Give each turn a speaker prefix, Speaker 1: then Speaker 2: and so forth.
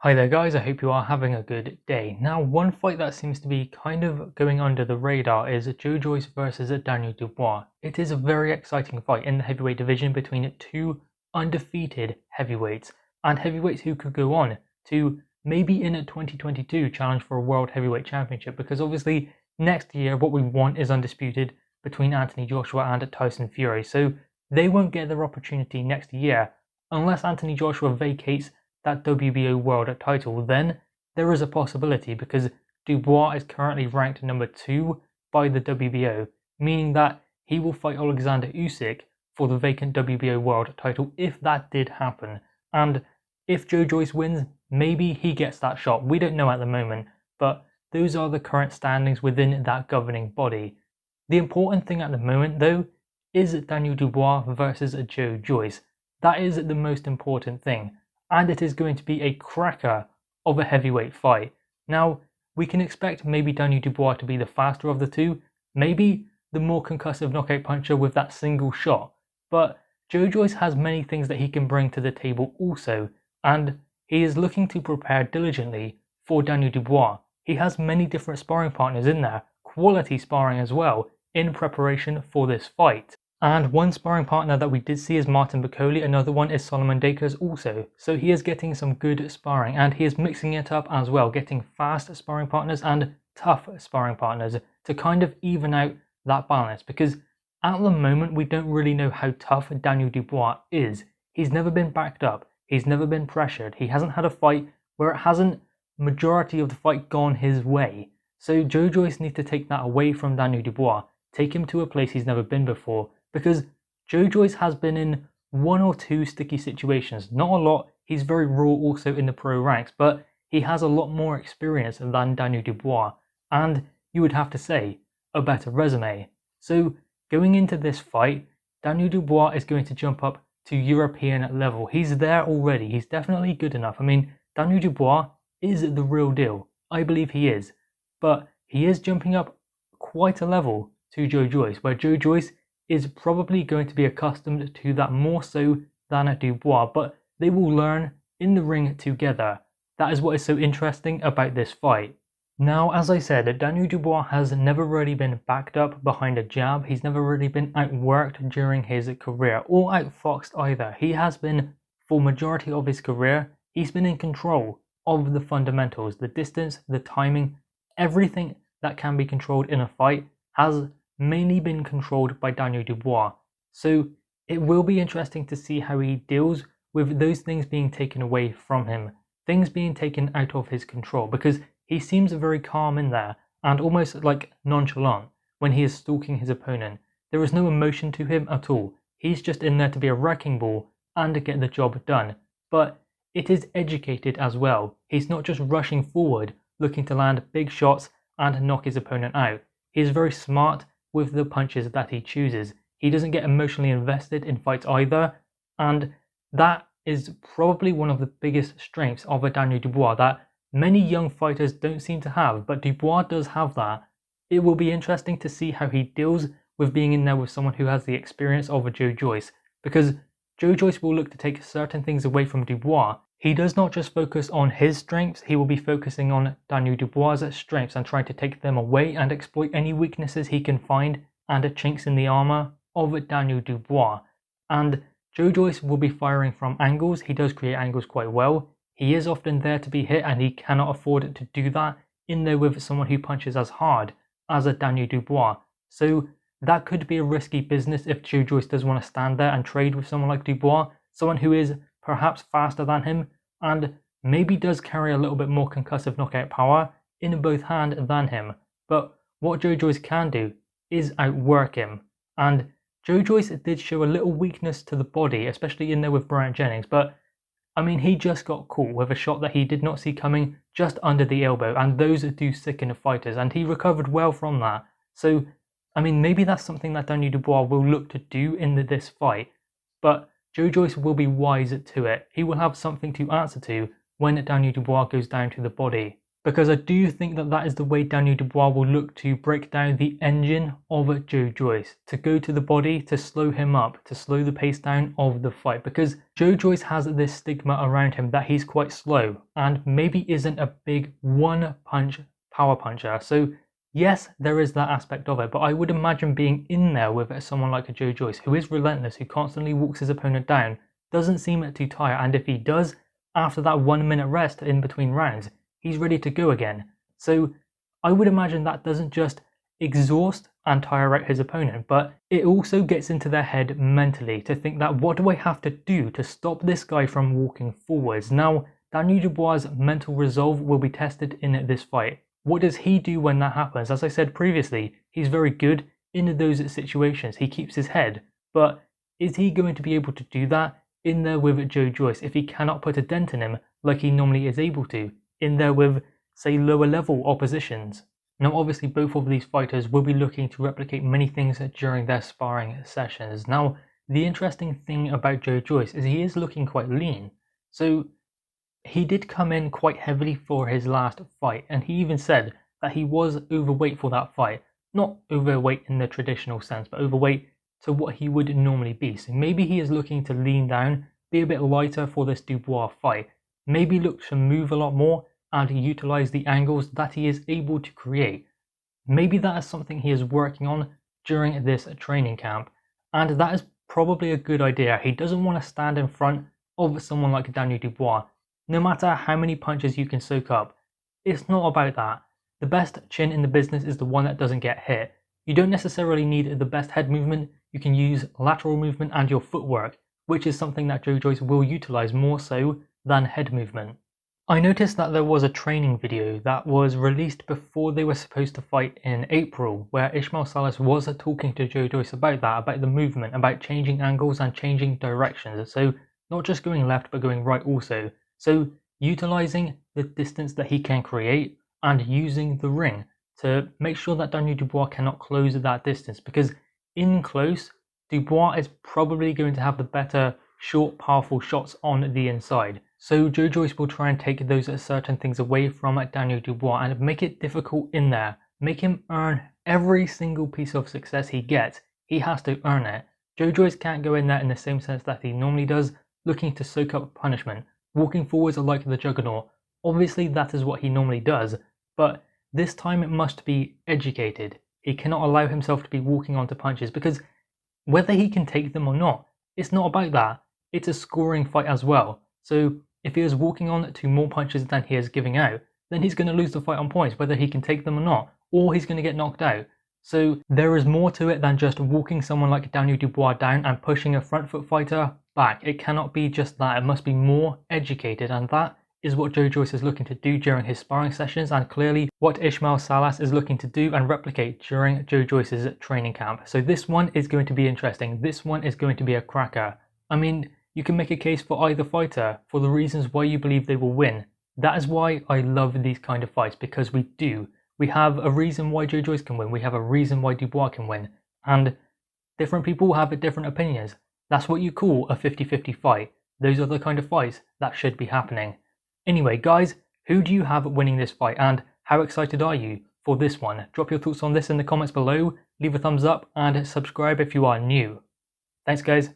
Speaker 1: Hi there guys, I hope you are having a good day. Now, one fight that seems to be kind of going under the radar is Joyce versus Daniel Dubois. It is a very exciting fight in the heavyweight division between two undefeated heavyweights, and heavyweights who could go on to maybe in 2022 challenge for a World Heavyweight Championship, because obviously next year what we want is undisputed between Anthony Joshua and Tyson Fury, so they won't get their opportunity next year unless Anthony Joshua vacates that WBO world title. Then there is a possibility, because Dubois is currently ranked number 2 by the WBO, meaning that he will fight Alexander Usyk for the vacant WBO world title if that did happen. And if Joyce wins, maybe he gets that shot. We don't know at the moment, but those are the current standings within that governing body. The important thing at the moment, though, is Daniel Dubois versus Joyce. That is the most important thing, and it is going to be a cracker of a heavyweight fight. Now, we can expect maybe Daniel Dubois to be the faster of the two, maybe the more concussive knockout puncher with that single shot, but Joyce has many things that he can bring to the table also, and he is looking to prepare diligently for Daniel Dubois. He has many different sparring partners in there, quality sparring as well, in preparation for this fight. And one sparring partner that we did see is Martin Bakole, another one is Solomon Dakers also. So he is getting some good sparring, and he is mixing it up as well, getting fast sparring partners and tough sparring partners to kind of even out that balance, because at the moment we don't really know how tough Daniel Dubois is. He's never been backed up, he's never been pressured, he hasn't had a fight where it hasn't majority of the fight gone his way. So Joyce needs to take that away from Daniel Dubois, take him to a place he's never been before, because Joyce has been in one or two sticky situations, not a lot. He's very raw also in the pro ranks, but he has a lot more experience than Daniel Dubois, and you would have to say a better resume. So going into this fight, Daniel Dubois is going to jump up to European level. He's there already, he's definitely good enough. I mean, Daniel Dubois is the real deal, I believe he is, but he is jumping up quite a level to Joyce, where Joyce is probably going to be accustomed to that more so than Dubois, but they will learn in the ring together. That is what is so interesting about this fight. Now, as I said, Daniel Dubois has never really been backed up behind a jab. He's never really been outworked during his career, or outfoxed either. He has been, for majority of his career, he's been in control of the fundamentals, the distance, the timing, everything that can be controlled in a fight has mainly been controlled by Daniel Dubois. So it will be interesting to see how he deals with those things being taken away from him, things being taken out of his control, because he seems very calm in there and almost like nonchalant when he is stalking his opponent. There is no emotion to him at all. He's just in there to be a wrecking ball and get the job done. But it is educated as well. He's not just rushing forward looking to land big shots and knock his opponent out. He is very smart with the punches that he chooses. He doesn't get emotionally invested in fights either, and that is probably one of the biggest strengths of a Daniel Dubois that many young fighters don't seem to have, but Dubois does have that. It will be interesting to see how he deals with being in there with someone who has the experience of a Joyce, because Joyce will look to take certain things away from Dubois. He does not just focus on his strengths, he will be focusing on Daniel Dubois' strengths and trying to take them away and exploit any weaknesses he can find and chinks in the armor of Daniel Dubois. And Joyce will be firing from angles. He does create angles quite well. He is often there to be hit, and he cannot afford to do that in there with someone who punches as hard as a Daniel Dubois. So that could be a risky business if Joyce does want to stand there and trade with someone like Dubois, someone who is perhaps faster than him and maybe does carry a little bit more concussive knockout power in both hand than him. But what Joyce can do is outwork him, and Joyce did show a little weakness to the body, especially in there with Bryant Jennings, but I mean, he just got caught with a shot that he did not see coming just under the elbow, and those do sicken fighters, and he recovered well from that. So I mean, maybe that's something that Daniel Dubois will look to do in this fight, but Joyce will be wise to it. He will have something to answer to when Daniel Dubois goes down to the body. because I do think that that is the way Daniel Dubois will look to break down the engine of Joe Joyce, to go to the body, to slow him up, to slow the pace down of the fight, because Joe Joyce has this stigma around him that he's quite slow and maybe isn't a big one-punch power puncher. So yes, there is that aspect of it, but I would imagine being in there with someone like a Joe Joyce, who is relentless, who constantly walks his opponent down, doesn't seem to tire, and if he does, after that 1 minute rest in between rounds, he's ready to go again. So I would imagine that doesn't just exhaust and tire out his opponent, but it also gets into their head mentally to think that, what do I have to do to stop this guy from walking forwards? Now, Daniel Dubois' mental resolve will be tested in this fight. What does he do when that happens? As I said previously, he's very good in those situations. He keeps his head, but is he going to be able to do that in there with Joe Joyce if he cannot put a dent in him like he normally is able to, in there with, say, lower level oppositions? Now obviously both of these fighters will be looking to replicate many things during their sparring sessions. Now the interesting thing about Joe Joyce is he is looking quite lean. So he did come in quite heavily for his last fight, and he even said that he was overweight for that fight. Not overweight in the traditional sense, but overweight to what he would normally be. So maybe he is looking to lean down, be a bit lighter for this Dubois fight. Maybe look to move a lot more and utilize the angles that he is able to create. Maybe that is something he is working on during this training camp, and that is probably a good idea. He doesn't want to stand in front of someone like Daniel Dubois. No matter how many punches you can soak up, it's not about that. The best chin in the business is the one that doesn't get hit. You don't necessarily need the best head movement. You can use lateral movement and your footwork, which is something that Joe Joyce will utilize more so than head movement. I noticed that there was a training video that was released before they were supposed to fight in April, where Ismael Salas was talking to Joe Joyce about that, about the movement, about changing angles and changing directions. So not just going left but going right also. So utilizing the distance that he can create and using the ring to make sure that Daniel Dubois cannot close that distance, because in close, Dubois is probably going to have the better short, powerful shots on the inside. So Joe Joyce will try and take those certain things away from Daniel Dubois and make it difficult in there. Make him earn every single piece of success he gets. He has to earn it. Joe Joyce can't go in there in the same sense that he normally does, looking to soak up punishment, walking forwards like the juggernaut. Obviously that is what he normally does, but this time it must be educated. He cannot allow himself to be walking onto punches, because whether he can take them or not, it's not about that. It's a scoring fight as well. So if he is walking on to more punches than he is giving out, then he's going to lose the fight on points, whether he can take them or not, or he's going to get knocked out. So there is more to it than just walking someone like Daniel Dubois down and pushing a front foot fighter back. It cannot be just that. It must be more educated, and that is what Joe Joyce is looking to do during his sparring sessions, and clearly what Ismael Salas is looking to do and replicate during Joe Joyce's training camp. So this one is going to be interesting. This one is going to be a cracker. I mean, you can make a case for either fighter for the reasons why you believe they will win. That is why I love these kind of fights, because we do. We have a reason why Joe Joyce can win. We have a reason why Dubois can win. And different people have different opinions. That's what you call a 50-50 fight. Those are the kind of fights that should be happening. Anyway, guys, who do you have winning this fight, and how excited are you for this one? Drop your thoughts on this in the comments below, leave a thumbs up, and subscribe if you are new. Thanks, guys.